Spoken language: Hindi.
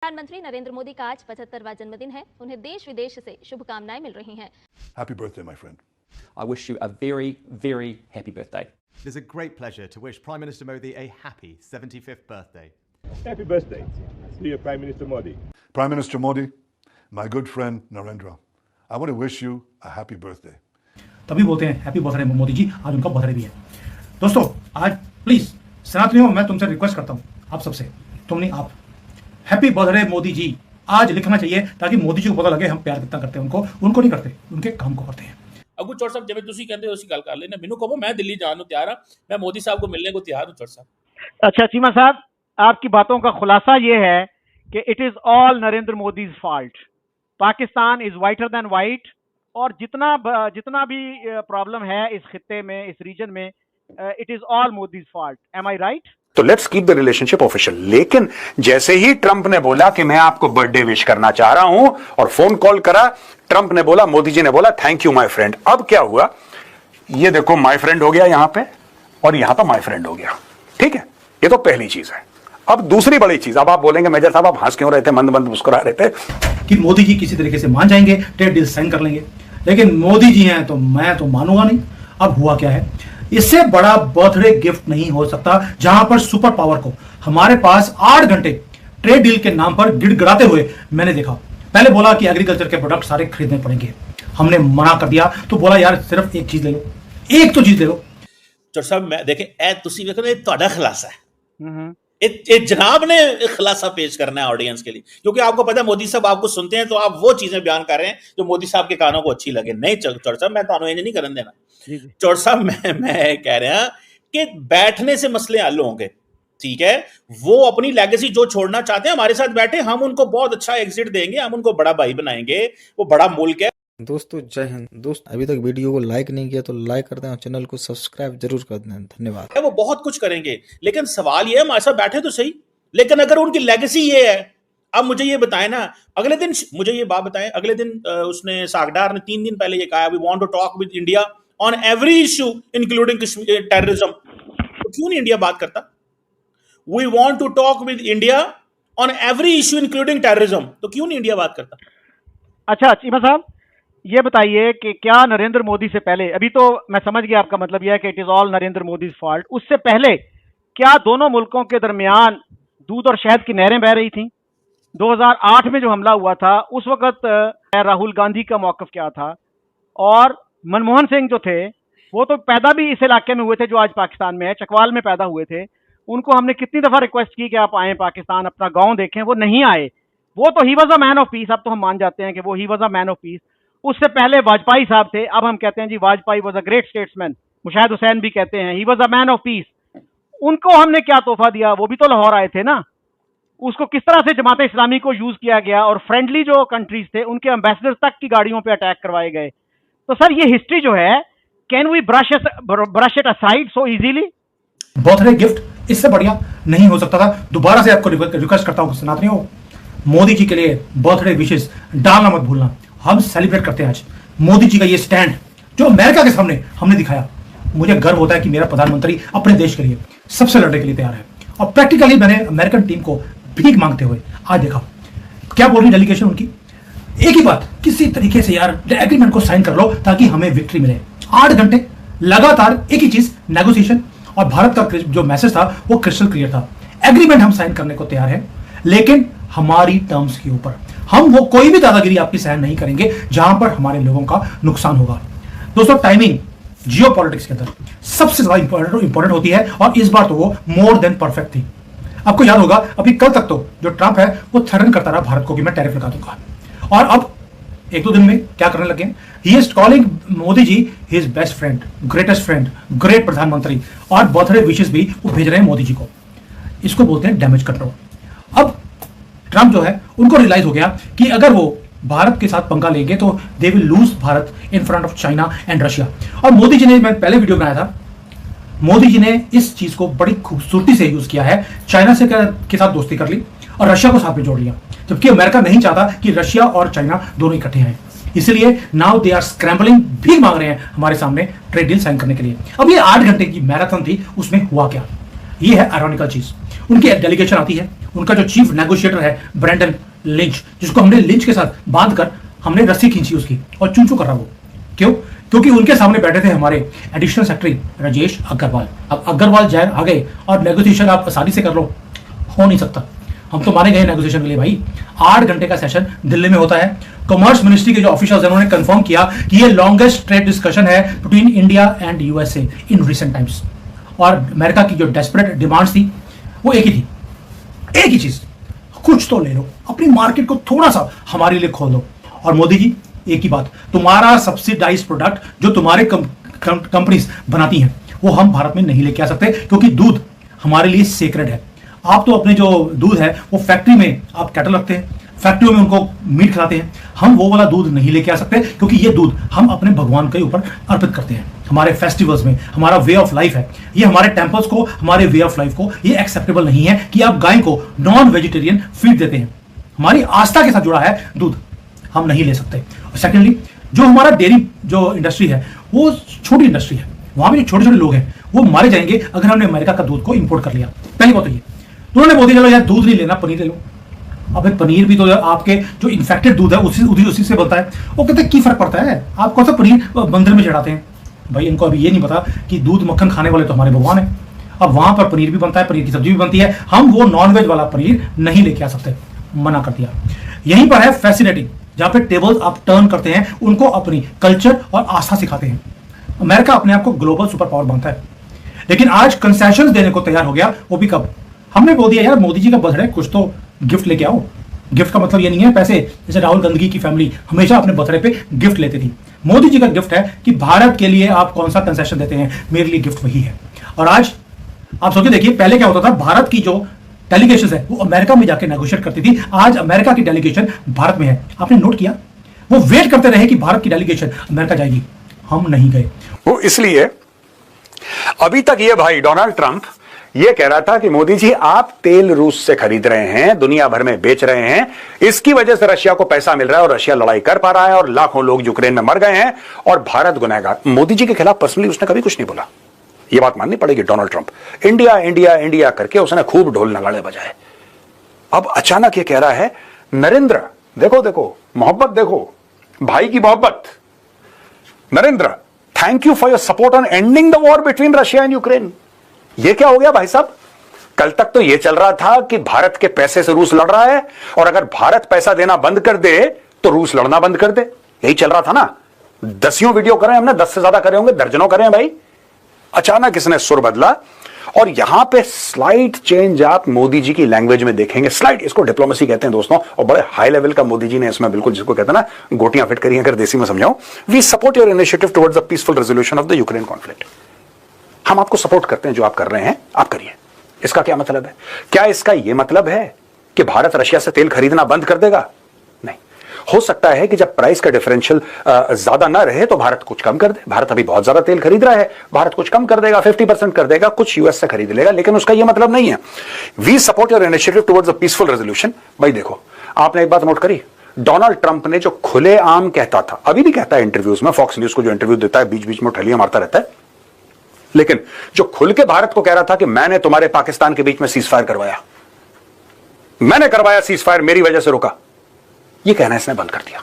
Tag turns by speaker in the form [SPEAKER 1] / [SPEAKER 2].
[SPEAKER 1] प्रधानमंत्री नरेंद्र मोदी का आज 75वां जन्मदिन है। उन्हें देश विदेश से शुभकामनाएं मिल रही हैं।
[SPEAKER 2] Happy birthday, my friend.
[SPEAKER 3] I wish you a very, very happy birthday.
[SPEAKER 4] It is a great pleasure to wish Prime Minister Modi a happy 75th birthday.
[SPEAKER 5] Happy birthday, dear Prime Minister Modi.
[SPEAKER 2] Prime Minister Modi, my good friend Narendra, I want to wish you a happy birthday.
[SPEAKER 6] तभी बोलते हैं हैप्पी बर्थडे मोदी जी, आज उनका बर्थडे भी है। दोस्तों आज प्लीज सनातनियों, मैं तुमसे रिक्वेस्ट करता हूँ, आप सबसे, तुम नहीं आप, हैप्पी बर्थडे मोदी जी आज लिखना चाहिए ताकि मोदी जी को पता लगे हम प्यार कितना करते हैं उनको नहीं करते, उनके काम को करते हैं।
[SPEAKER 7] अगू चौड़ साहब जिवें तुसीं कहंदे हो उसी गल कर लेना, मैनू कहो मैं दिल्ली जान नूं तैयार हां, मैं मोदी साहब को मिलने को तैयार हूं। चौड़ साहब
[SPEAKER 8] अच्छा चीमा साहब, आपकी बातों का खुलासा ये है कि it is all Narendra Modi's fault, Pakistan is whiter than white, और जितना भी प्रॉब्लम है इस खित्ते में, इस रीजन में, it is all Modi's fault. Am I right?
[SPEAKER 9] तो let's keep the relationship official. लेकिन जैसे ही ट्रंप ने बोला कि मैं आपको बर्थडे विश करना चाह रहा हूं और फोन कॉल करा, ट्रंप ने बोला, मोदी जी ने बोला थैंक यू माय फ्रेंड। अब क्या हुआ, ये देखो माय फ्रेंड हो गया यहां पे और यहां पर माय फ्रेंड हो गया। ठीक है, ये तो पहली चीज है। अब दूसरी बड़ी चीज, अब आप बोलेंगे मेजर साहब आप हंस क्यों रहे थे, मंद मंद मुस्कुरा रहे थे
[SPEAKER 6] कि मोदी जी किसी तरीके से मान जाएंगे, ट्रेड डील साइन कर लेंगे, लेकिन मोदी जी हैं तो मैं तो मानूंगा नहीं। अब हुआ क्या है, इससे बड़ा बर्थडे गिफ्ट नहीं हो सकता जहां पर सुपर पावर को हमारे पास 8 घंटे ट्रेड डील के नाम पर गिड़गिड़ाते हुए मैंने देखा। पहले बोला कि एग्रीकल्चर के प्रोडक्ट सारे खरीदने पड़ेंगे, हमने मना कर दिया, तो बोला यार सिर्फ एक चीज ले लो, एक तो चीज ले लो।
[SPEAKER 7] चौड़ साहब मैं देखे ए तुसीं वेखो ये तुहाडा खुलासा है, ये जनाब ने खुलासा पेश करना है ऑडियंस के लिए, क्योंकि आपको पता है मोदी साहब आपको सुनते हैं तो आप वो चीजें बयान कर रहे हैं जो मोदी साहब के कानों को अच्छी लगे। नहीं चौड़ साहब मैं तो नहीं करने देना। चौड़ साहब मैं कह रहा कि बैठने से मसले हल होंगे, ठीक है, वो अपनी लेगेसी जो छोड़ना चाहते हैं हमारे साथ बैठे, हम उनको बहुत अच्छा एग्जिट देंगे, हम उनको बड़ा भाई बनाएंगे, वो बड़ा मुल्क है।
[SPEAKER 10] दोस्तों जय हिंद। दोस्त अभी तक वीडियो को लाइक नहीं किया तो लाइक कर दें और चैनल को सब्सक्राइब जरूर कर दें। धन्यवाद।
[SPEAKER 7] वो बहुत कुछ करेंगे, लेकिन सवाल ये है हमारे साथ बैठे तो सही, लेकिन अगर उनकी लेगेसी ये है, अब मुझे ये बताएं ना, अगले दिन मुझे ये बात बताएं, अगले दिन उसने सागडार ने 3 दिन पहले ये कहा we want to talk with India on every issue including terrorism, तो क्यों नहीं इंडिया बात करता? We want to talk with India on every issue including terrorism, तो क्यों नहीं इंडिया बात करता?
[SPEAKER 8] अच्छा चीमा साहब ये बताइए कि क्या नरेंद्र मोदी से पहले, अभी तो मैं समझ गया आपका मतलब यह है कि it is all Narendra Modi's fault, उससे पहले क्या दोनों मुल्कों के दरमियान दूध और शहद की नहरें बह रही थी? 2008 में जो हमला हुआ था उस वक्त राहुल गांधी का मौकफ क्या था, और मनमोहन सिंह जो थे वो तो पैदा भी इस इलाके में हुए थे जो आज पाकिस्तान में है, चकवाल में पैदा हुए थे, उनको हमने कितनी दफा रिक्वेस्ट की कि आप आए पाकिस्तान, अपना गांव देखें, वो नहीं आए। वो तो he was a man of peace, अब तो हम मान जाते हैं कि वो he was a man of peace. उससे पहले वाजपेयी साहब थे, अब हम कहते हैं जी Vajpayee was a great statesman, Mushahid Hussain भी कहते हैं he was a man of peace. उनको हमने क्या तोहफा दिया, वो भी तो लाहौर आए थे ना। उसको किस तरह से जमात इस्लामी को यूज किया गया, और फ्रेंडली जो कंट्रीज थे उनके एम्बेसडर तक की गाड़ियों पे अटैक करवाए गए। तो सर ये हिस्ट्री जो है, can we brush it aside so easily?
[SPEAKER 6] Birthday gift इससे बढ़िया नहीं हो सकता था। दोबारा से आपको रिक्वेस्ट करता हूं सनातनियों, मोदी जी के लिए बर्थडे विशेष डालना मत भूलना। हम सेलिब्रेट करते हैं आज मोदी जी का ये स्टैंड जो अमेरिका के सामने हमने दिखाया। मुझे गर्व होता है कि मेरा प्रधानमंत्री अपने देश के लिए सबसे लड़ने के लिए तैयार है, और प्रैक्टिकली मैंने अमेरिकन टीम को भीख मांगते हुए आज देखा क्या बोल रही डेलीगेशन उनकी। एक ही बात, किसी तरीके से यार एग्रीमेंट को साइन कर लो ताकि हमें विक्ट्री मिले। 8 घंटे लगातार एक ही चीज, नेगोशिएशन, और भारत का जो मैसेज था वो क्रिस्टल क्लियर था, एग्रीमेंट हम साइन करने को तैयार हैं, लेकिन हमारी टर्म्स के ऊपर। हम वो कोई भी दादागिरी आपकी सहन नहीं करेंगे जहां पर हमारे लोगों का नुकसान होगा। दोस्तों टाइमिंग जियो पॉलिटिक्स के अंदर सबसे ज्यादा इंपॉर्टेंट होती है, और इस बार तो वो मोर देन परफेक्ट थी। आपको याद होगा अभी कल तक तो जो ट्रंप है वो थ्रेटन करता रहा भारत को कि मैं टैरिफ लगा दूंगा, और अब 1-2 दिन में क्या करने लगे, he is calling Modi ji his best friend, greatest friend, great प्रधानमंत्री, और बर्थडे विशेस भी वो भेज रहे हैं मोदी जी को। इसको बोलते हैं डैमेज कंट्रोल। अब ट्रंप जो है उनको रियलाइज हो गया कि अगर वो भारत के साथ पंगा लेंगे तो they will lose Bharat in front of China and Russia. और मोदी जी ने, मैं पहले वीडियो बनाया था, मोदी जी ने इस चीज को बड़ी खूबसूरती से यूज किया है। चाइना से के साथ दोस्ती कर ली और रशिया को साथ में जोड़ लिया, जबकि अमेरिका नहीं चाहता कि रशिया और चाइना दोनों इकट्ठे हैं। इसलिए नाउ दे आर स्क्रैम्बलिंग, भीख मांग रहे हैं हमारे सामने ट्रेड डील साइन करने के लिए। अब ये 8 घंटे की मैराथन थी, उसमें हुआ क्या? ये है आयरॉनिकल चीज। उनकी डेलीगेशन आती है उनका जो चीफ नेगोशिएटर है ब्रेंडन लिंच, जिसको हमने लिंच के साथ बांध कर हमने रस्सी खींची उसकी और चूं चूं कर रहा वो। क्यों? क्योंकि उनके सामने बैठे थे हमारे एडिशनल सेक्रेटरी राजेश अग्रवाल। अब अग्रवाल जैन आ गए और नेगोशिएशन आप आसानी से कर लो, हो नहीं सकता। हम तो माने गए नेगोशिएशन के लिए भाई। 8 घंटे का सेशन दिल्ली में होता है। कॉमर्स मिनिस्ट्री के जो ऑफिसर्स हैं उन्होंने कंफर्म किया कि ये लॉन्गेस्ट ट्रेड डिस्कशन है between India and USA in recent times. और अमेरिका की जो डेस्परेट डिमांड्स थी वो एक ही थी, एक ही चीज, कुछ तो ले लो, अपनी मार्केट को थोड़ा सा हमारे लिए खोल दो। और मोदी जी एक ही बात, तुम्हारा सब्सिडाइज्ड प्रोडक्ट जो तुम्हारे कंपनीज बनाती हैं वो हम भारत में नहीं लेके आ सकते, क्योंकि दूध हमारे लिए सेक्रेड है। आप तो अपने जो दूध है वो फैक्ट्री में आप कैटल रखते हैं, फैक्ट्रियों में उनको मीट खिलाते हैं। हम वो वाला दूध नहीं लेके आ सकते, क्योंकि ये दूध हम अपने भगवान के ऊपर अर्पित करते हैं। हमारे फेस्टिवल्स में हमारा वे ऑफ लाइफ है ये, हमारे टेम्पल्स को, हमारे वे ऑफ लाइफ को ये एक्सेप्टेबल नहीं है कि आप गाय को नॉन वेजिटेरियन फीड देते हैं। हमारी आस्था के साथ जुड़ा है दूध, हम नहीं ले सकते। और सेकेंडली, जो हमारा डेयरी जो इंडस्ट्री है वो छोटी इंडस्ट्री है, वहां पे जो छोटे छोटे लोग हैं वो मारे जाएंगे अगर हमने अमेरिका का दूध को इंपोर्ट कर लिया। पहली बात तो ये, तो उन्होंने बोल दिया चलो यार दूध नहीं लेना, पनीर ले लो। अब पनीर भी तो आपके जो इन्फेक्टेड दूध है उसी से बनता है। वो कहते हैं की फर्क पड़ता है, आप कौन सा पनीर मंदिर में चढ़ाते हैं? भाई इनको अभी ये नहीं पता कि दूध मक्खन खाने वाले तो हमारे भगवान है। अब वहां पर पनीर भी बनता है, पनीर की सब्जी भी बनती है, हम वो नॉनवेज वाला पनीर नहीं लेके आ सकते, मना कर दिया। यहीं पर है फैसिनेटिंग, जहां पे टेबल्स आप टर्न करते हैं, उनको अपनी कल्चर और आस्था सिखाते हैं। अमेरिका अपने आप को ग्लोबल सुपर पावर मानता है, लेकिन आज कंसेशंस देने को तैयार हो गया। वो भी कब? हमने बोल दिया यार मोदी जी का बर्थडे, कुछ तो गिफ्ट लेके आओ। गिफ्ट का मतलब ये नहीं है पैसे, जैसे राहुल गांधी की फैमिली हमेशा अपने बर्थडे पे गिफ्ट लेती थी। मोदी जी का गिफ्ट है कि भारत के लिए आप कौन सा कंसेशन देते हैं, मेरे लिए गिफ्ट वही है। और आज आप सोचिए, देखिए पहले क्या होता था, भारत की जो डेलीगेशन है वो अमेरिका में जाके नेगोशिएट करती थी, आज अमेरिका की डेलीगेशन भारत में है। आपने नोट किया? वो वेट करते रहे कि भारत की डेलीगेशन अमेरिका जाएगी, हम नहीं गए।
[SPEAKER 9] वो इसलिए अभी तक ये भाई डोनाल्ड ट्रंप ये कह रहा था कि मोदी जी आप तेल रूस से खरीद रहे हैं, दुनिया भर में बेच रहे हैं, इसकी वजह से रशिया को पैसा मिल रहा है और रशिया लड़ाई कर पा रहा है और लाखों लोग यूक्रेन में मर गए हैं और भारत गुनहगार। मोदी जी के खिलाफ पर्सनली उसने कभी कुछ नहीं बोला, ये बात माननी पड़ेगी। Donald Trump India India India करके उसने खूब ढोल नगाड़े बजाए। अब अचानक ये कह रहा है नरेंद्र देखो देखो मोहब्बत, देखो भाई की मोहब्बत, Narendra thank you for your support on ending the war between Russia and Ukraine. ये क्या हो गया भाई साहब? कल तक तो ये चल रहा था कि भारत के पैसे से रूस लड़ रहा है और अगर भारत पैसा देना बंद कर दे तो रूस लड़ना बंद कर दे, यही चल रहा था ना। 10 वीडियो करे हमने, 10 से ज्यादा करे होंगे, दर्जनों करे हैं भाई। अचानक इसने सुर बदला और यहां पे स्लाइट चेंज आप मोदी जी की लैंग्वेज में देखेंगे। स्लाइट, इसको डिप्लोमेसी कहते हैं दोस्तों, और बड़े हाई लेवल का मोदी जी ने इसमें बिल्कुल, जिसको कहते हैं ना गोटियां फिट करी, अगर देसी में समझाऊं, we support your initiative towards the peaceful resolution of the Ukraine conflict. हम आपको सपोर्ट करते हैं, जो आप कर रहे हैं आप करिए। इसका क्या मतलब है? क्या इसका यह मतलब है कि भारत रशिया से तेल खरीदना बंद कर देगा? नहीं। हो सकता है कि जब प्राइस का डिफरेंशियल ज्यादा ना रहे तो भारत कुछ कम कर दे। भारत अभी बहुत ज्यादा तेल खरीद रहा है, भारत कुछ कम कर देगा, 50% कर देगा, कुछ यूएस से खरीद लेगा, लेकिन उसका यह मतलब नहीं है। We support your initiative towards the peaceful resolution. भाई देखो, आपने एक बात नोट करी, डोनाल्ड ट्रंप ने जो खुलेआम कहता था, अभी भी कहता है इंटरव्यूज में, फॉक्स न्यूज को जो इंटरव्यू देता है बीच बीच में ठलियां मारता रहता है, लेकिन जो खुल के भारत को कह रहा था कि मैंने तुम्हारे पाकिस्तान के बीच में सीज फायर करवाया, मैंने करवाया सीज फायर, मेरी वजह से रुका, यह कहना इसने बंद कर दिया।